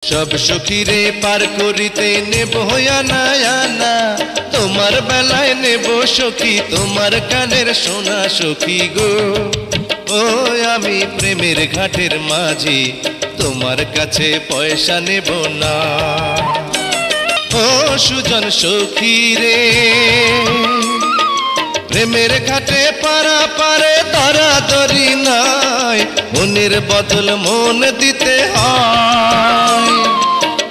सब सखीरे पार करिते नेब आना आना तोमार बेलाय नेब सखी तोमार कानेर सोना सखी गो ओ आमी प्रेमेर घाटेर माझी तोमार काछे पयसा नेब ना ओ सुजन सखी रे प्रेमेर घाटे पारा पारे दरादरी नाई मनेर बदल मन दिते हय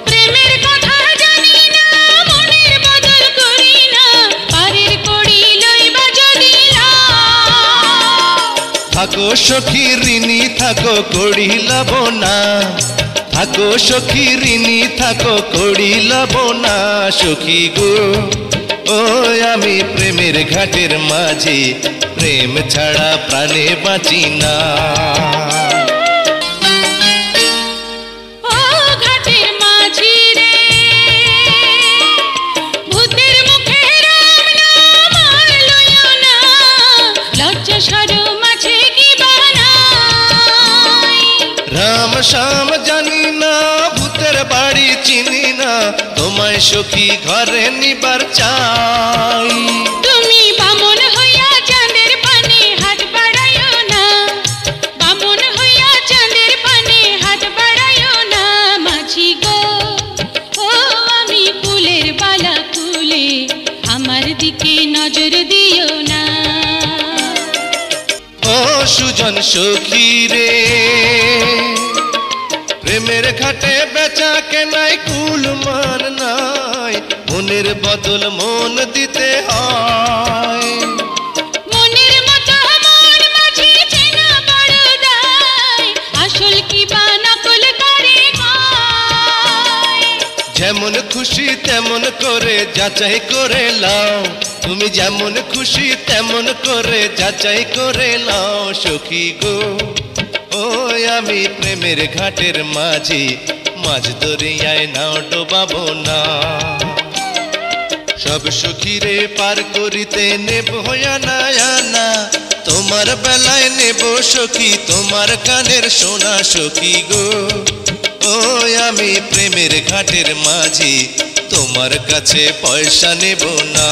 प्रेमेर कथा जानी ना मनेर बदल करी ना पारेर करी लइबा जदि थाको सखी ऋणी थाको करी लाभ ना थाको सखी ऋणी थाको करी लाभ ना सखी गो ओ आमी प्रेमेर घाटेर माझी प्रेम छाड़ा प्राणे बाँची ना ओ घाटेर माझी रे भूतेर मुखे राम नाम আর লইও না লজ্জা শরম আছে কি বানাই राम श्याम जानी ना भूतेर बाड़ी चिनी ना तोमाय सखी घरे निबार चाई তুমি বামন হইয়া চাঁদের পানে হাত বাড়াইও না বামন হইয়া চাঁদের পানে হাত বাড়াইও না মাঝি গো ও আমি ফুলের বালা খুলে আমার দিকে নজর দিও না ओ सुजन सखी रे प्रेमेर घाटे बेचा के नाई कुल मान नाई मनेर बदल मन दिते हय মনের মতো মন মাঝি চেনা বড় দায় আসল কি বা নকল করে কয় যেমন খুশি তেমন করে যাচাই করে লাও তুমি যেমন খুশি তেমন করে যাচাই করে লাও সখী গো ও আমি প্রেমের ঘাটের মাঝি মাঝ দরিয়ায় নাও ডোবাবো না सब सखीरे पार करिते नेब आना आना तोमार बेलाय नेब सखी तोमार कानेर सोना सखी गो ओ आमी प्रेमेर घाटेर माझी तोमार काछे पयसा नेब ना।